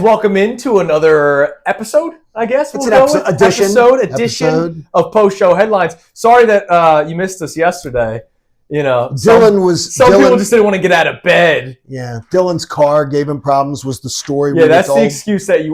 Welcome into another episode, I guess. It's an edition of post-show headlines. Sorry that you missed us yesterday. You know, some people just didn't want to get out of bed. Yeah, Dylan's car gave him problems. Was the story? Yeah, that's the excuse that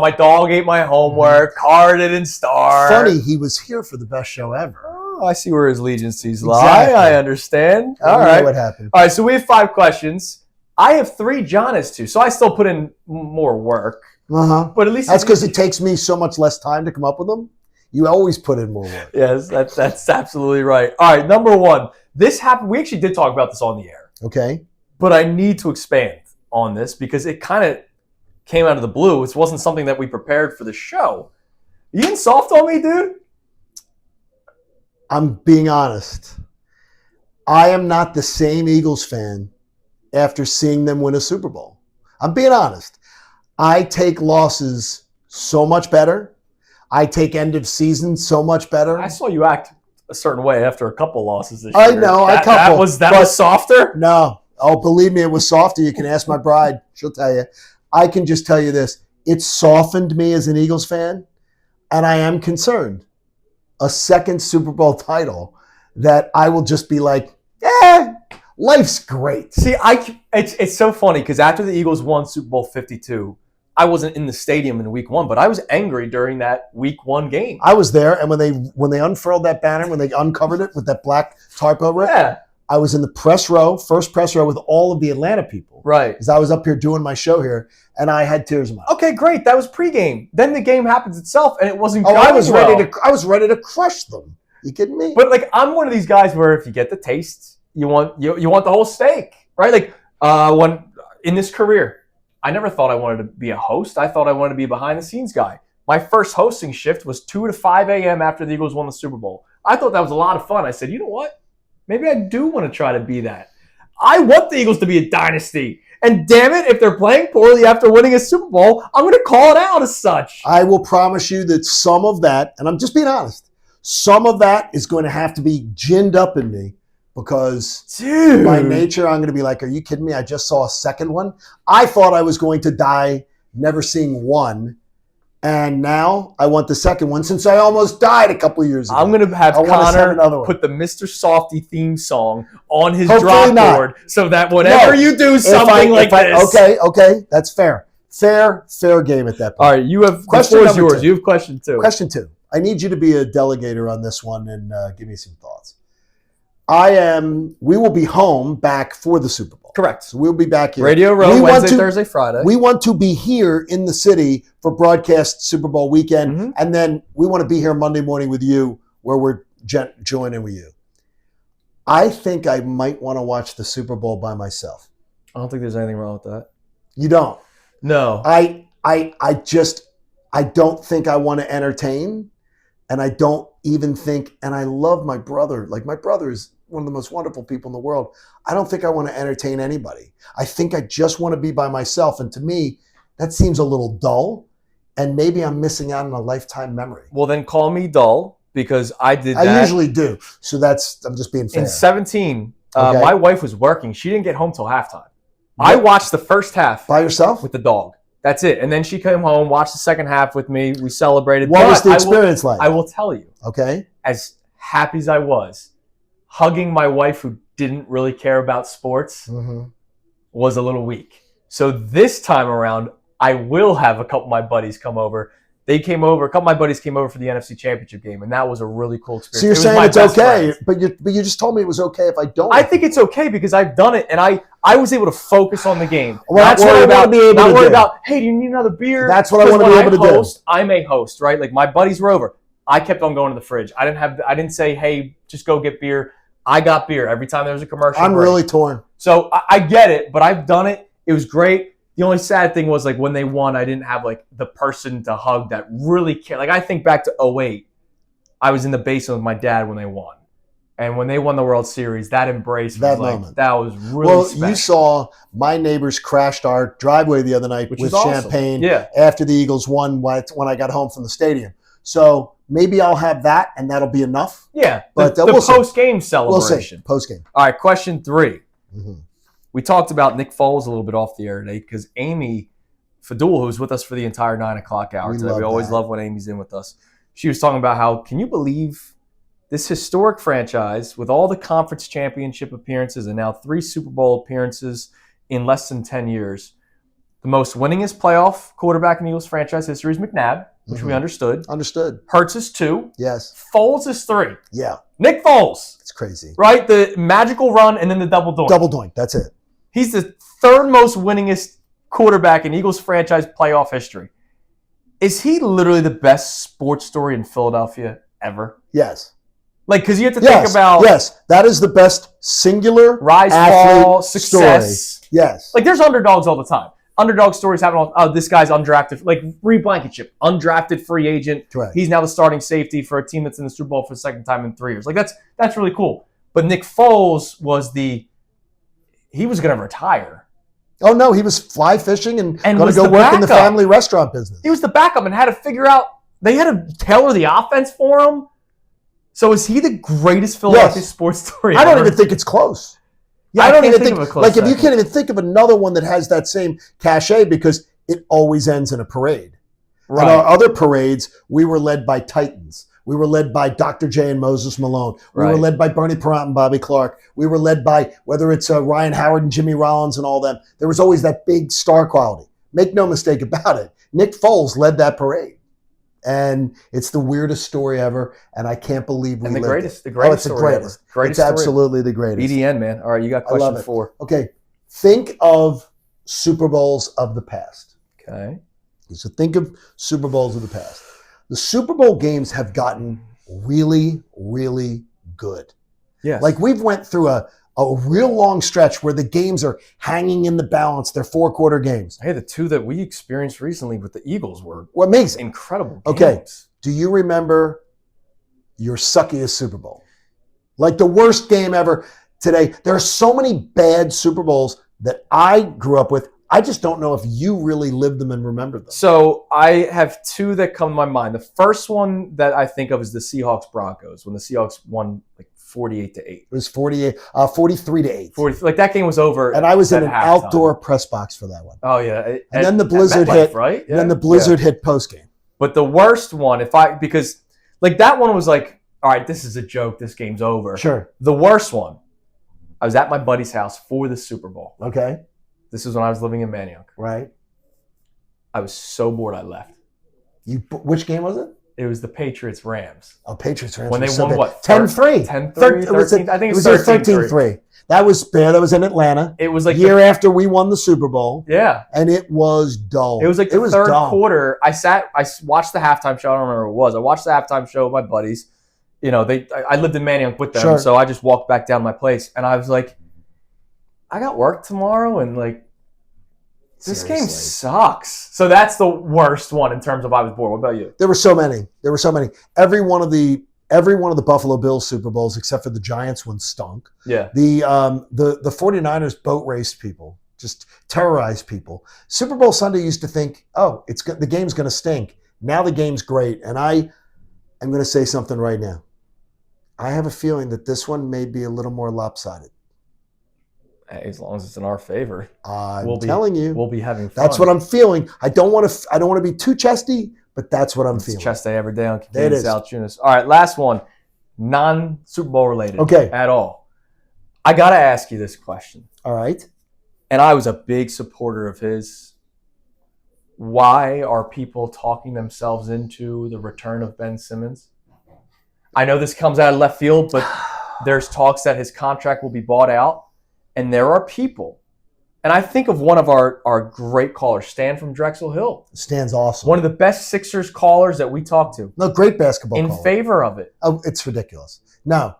my dog ate my homework. Car didn't start. Funny, he was here for the best show ever. Oh, I see where his allegiances lie. Exactly. I understand. All right, what happened? All right, so we have 5 questions. I have 3, John has 2, so I still put in more work. But at least that's because it takes me so much less time to come up with them. You always put in more work. Yes, that's absolutely right. All right, number 1. This happened. We actually did talk about this on the air. Okay. But I need to expand on this because it kind of came out of the blue. It wasn't something that we prepared for the show. You getting soft on me, dude? I'm being honest. I am not the same Eagles fan after seeing them win a Super Bowl. I'm being honest. I take losses so much better. I take end of season so much better. I saw you act a certain way after a couple losses this year. I know, that was softer? No. Oh, believe me, it was softer. You can ask my bride. She'll tell you. I can just tell you this. It softened me as an Eagles fan, and I am concerned. A second Super Bowl title that I will just be like, life's great. See, it's so funny because after the Eagles won Super Bowl 52, I wasn't in the stadium in week 1, but I was angry during that week 1 game. I was there, and when they unfurled that banner, when they uncovered it with that black tarp over it, I was in the first press row with all of the Atlanta people. Right. Because I was up here doing my show here, and I had tears in my eyes. Okay, great. That was pregame. Then the game happens itself, and it wasn't I was ready to crush them. You kidding me? But I'm one of these guys where if you get the taste, you want the whole steak, right? When in this career, I never thought I wanted to be a host. I thought I wanted to be a behind-the-scenes guy. My first hosting shift was 2 to 5 a.m. after the Eagles won the Super Bowl. I thought that was a lot of fun. I said, you know what? Maybe I do want to try to be that. I want the Eagles to be a dynasty. And damn it, if they're playing poorly after winning a Super Bowl, I'm going to call it out as such. I will promise you that some of that, and I'm just being honest, some of that is going to have to be ginned up in me. Because by nature, I'm going to be like, are you kidding me? I just saw a second one. I thought I was going to die never seeing one. And now I want the second one since I almost died a couple of years ago. I'm going to have Connor put the Mr. Softy theme song on his drop board so that whenever you do something like this. Okay. That's fair. Fair game at that point. All right. You have question yours. 2. You have question 2. Question 2. I need you to be a delegator on this one and give me some thoughts. We will be home back for the Super Bowl. Correct. So we'll be back here. Radio Row, Wednesday, Thursday, Friday. We want to be here in the city for broadcast Super Bowl weekend. Mm-hmm. And then we want to be here Monday morning with you where we're joining with you. I think I might want to watch the Super Bowl by myself. I don't think there's anything wrong with that. You don't? No. I don't think I want to entertain. And I don't even think, and I love my brother. Like my brother is one of the most wonderful people in the world. I don't think I want to entertain anybody. I think I just want to be by myself. And to me, that seems a little dull. And maybe I'm missing out on a lifetime memory. Well, then call me dull because I did that. I usually do. So I'm just being fair. In 17, my wife was working. She didn't get home till halftime. I watched the first half. By yourself? With the dog. That's it. And then she came home, watched the second half with me. We celebrated. What was the experience like? I will tell you. Okay. As happy as I was, hugging my wife who didn't really care about sports was a little weak. So this time around, I will have a couple of my buddies come over. A couple of my buddies came over for the NFC Championship game, and that was a really cool experience. So you're saying it's okay, but you just told me it was okay if I don't. I think it's okay because I've done it, and I was able to focus on the game. Well, that's what I want to be able to do. Not worry about, hey, do you need another beer? That's what I want to be able to do. I'm a host, right? Like my buddies were over. I kept on going to the fridge. I didn't say, hey, just go get beer. I got beer every time there was a commercial. I'm really torn. So I get it, but I've done it. It was great. The only sad thing was, like, when they won, I didn't have, like, the person to hug that really cared. Like, I think back to 2008. I was in the basement with my dad when they won. And when they won the World Series, that embrace was that was really special. You saw my neighbors crashed our driveway the other night with champagne after the Eagles won when I got home from the stadium. So maybe I'll have that, and that'll be enough. Yeah, but the post-game celebration. We'll see. Post-game. All right, question 3. Mm-hmm. We talked about Nick Foles a little bit off the air today because Amy Fadul, who's with us for the entire 9 o'clock hour today. We always love when Amy's in with us. She was talking about how, can you believe this historic franchise with all the conference championship appearances and now 3 Super Bowl appearances in less than 10 years. The most winningest playoff quarterback in Eagles franchise history is McNabb, which we understood. Understood. Hurts is 2. Yes. Foles is 3. Yeah. Nick Foles. It's crazy. Right? The magical run and then the double doink. Double doink. That's it. He's the 3rd most winningest quarterback in Eagles franchise playoff history. Is he literally the best sports story in Philadelphia ever? Yes. Like, because you have to think about... Yes, that is the best singular rise, fall, success. Story. Yes. Like, there's underdogs all the time. Underdog stories happen all... Oh, this guy's undrafted. Like, Reed Blankenship, undrafted free agent. Correct. He's now the starting safety for a team that's in the Super Bowl for the 2nd time in 3 years. Like, that's really cool. But Nick Foles was he was going to retire. Oh, no, he was fly fishing and going to go work in the family restaurant business. He was the backup and had to figure out... They had to tailor the offense for him. So is he the greatest Philadelphia sports story ever? I don't even think it's close. Yeah, I don't even think of a close if you can't even think of another one that has that same cachet because it always ends in a parade. Right. And our other parades, we were led by Titans. We were led by Dr. J and Moses Malone. We were led by Bernie Perrant and Bobby Clark. We were led by, whether it's Ryan Howard and Jimmy Rollins and all them, there was always that big star quality. Make no mistake about it. Nick Foles led that parade. And it's the weirdest story ever, and I can't believe we lived it. It's the greatest story ever. It's absolutely the greatest. BDN, man. All right, you got question 4. Okay, think of Super Bowls of the past. Okay. So think of Super Bowls of the past. The Super Bowl games have gotten really, really good. Yes. Like we've went through a real long stretch where the games are hanging in the balance. They're 4-quarter games. Hey, the 2 that we experienced recently with the Eagles were amazing. Incredible games. Okay, do you remember your suckiest Super Bowl? Like the worst game ever today. There are so many bad Super Bowls that I grew up with. I just don't know if you really lived them and remembered them. So I have 2 that come to my mind. The first one that I think of is the Seahawks-Broncos, when the Seahawks won like 48-8. It was 43-8. Like that game was over. And I was in an outdoor press box for that one. Oh yeah. And then the blizzard hit. Right? Yeah. And then the blizzard hit post game. But the worst one, because like that one was like, all right, this is a joke. This game's over. Sure. The worst one, I was at my buddy's house for the Super Bowl. Okay. This was when I was living in Manayunk. Right. I was so bored I left. Which game was it? It was the Patriots-Rams. Oh, Patriots-Rams. When they won what? 10-3. 10-3, 13. I think it was 13-3. That was fair. That was in Atlanta. It was like year after we won the Super Bowl. Yeah. And it was dull. It was like the 3rd quarter. I watched the halftime show. I don't remember what it was. I watched the halftime show with my buddies. You know, I lived in Manayunk with them, so I just walked back down my place. And I was like, I got work tomorrow, and like, this game sucks. So that's the worst one in terms of I was bored. What about you? There were so many. Every one of the Buffalo Bills Super Bowls, except for the Giants one, stunk. Yeah. The 49ers boat raced people, just terrorized people. Super Bowl Sunday used to think, oh, the game's going to stink. Now the game's great. And I am going to say something right now. I have a feeling that this one may be a little more lopsided. Hey, as long as it's in our favor, I'm telling you, we'll be having fun. That's what I'm feeling. I don't want to be too chesty, but that's what I'm feeling. Chest day every day on Kincade and Salciunas. All right, last one, non-Super Bowl related. At all. I got to ask you this question. All right. And I was a big supporter of his. Why are people talking themselves into the return of Ben Simmons? I know this comes out of left field, but there's talks that his contract will be bought out. And there are people, and I think of one of our great callers, Stan from Drexel Hill. Stan's awesome. One of the best Sixers callers that we talk to. No, great basketball in caller. Favor of it. Oh, it's ridiculous. No.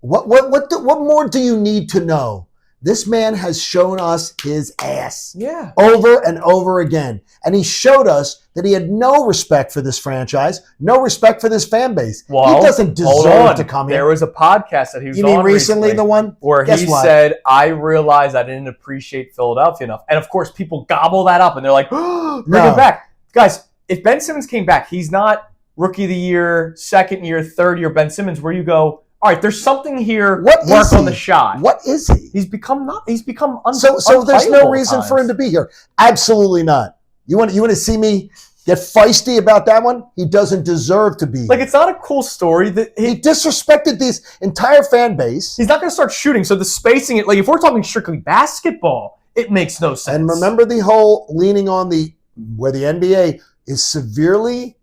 What more do you need to know? This man has shown us his ass over and over again. And he showed us that he had no respect for this franchise, no respect for this fan base. Well, he doesn't deserve to come here. There was a podcast that he was on. You mean recently the one? Where he said, I realized I didn't appreciate Philadelphia enough. And of course, people gobble that up and they're like, oh, bring him back. Guys, if Ben Simmons came back, he's not rookie of the year, second year, third year Ben Simmons, where you go, all right, there's something here. Work on the shot. What is he? He's become So there's no reason for him to be here. Absolutely not. You want to see me get feisty about that one? He doesn't deserve to be. Like, it's not a cool story. That he disrespected this entire fan base. He's not going to start shooting. So the spacing, like if we're talking strictly basketball, it makes no sense. And remember the whole leaning on where the NBA is severely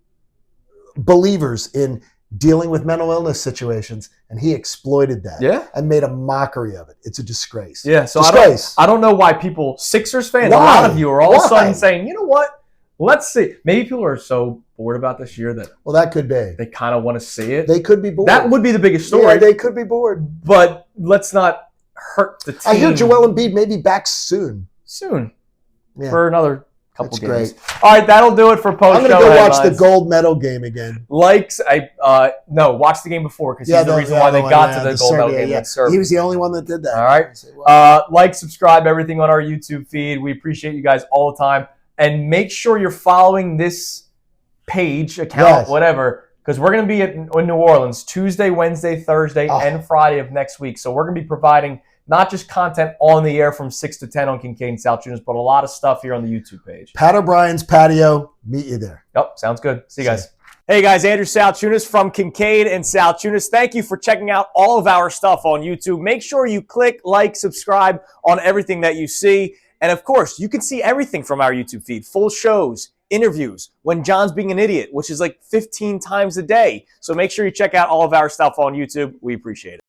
believers in dealing with mental illness situations, and he exploited that and made a mockery of it. It's a disgrace. Yeah, so disgrace. I don't know why Sixers fans, a lot of you are all of a sudden saying, you know what? Let's see. Maybe people are so bored about this year that that could be. They kind of want to see it. They could be bored. That would be the biggest story. Yeah, they could be bored. But let's not hurt the team. I hear Joel Embiid may be back soon. For another couple That's games. Great. All right, that'll do it for post-show. I'm going to go watch the gold medal game again. Watch the game before because he's the reason why they got to the gold medal game. Yeah. He was the only one that did that. All right. Subscribe, everything on our YouTube feed. We appreciate you guys all the time. And make sure you're following this page, account, whatever, because we're going to be in New Orleans Tuesday, Wednesday, Thursday, and Friday of next week. So we're going to be providing not just content on the air from 6 to 10 on Kincade and Salciunas, but a lot of stuff here on the YouTube page. Pat O'Brien's Patio. Meet you there. Yep, sounds good. See you guys. Hey guys, Andrew Salciunas from Kincade and Salciunas. Thank you for checking out all of our stuff on YouTube. Make sure you click, like, subscribe on everything that you see. And of course, you can see everything from our YouTube feed. Full shows, interviews, when John's being an idiot, which is like 15 times a day. So make sure you check out all of our stuff on YouTube. We appreciate it.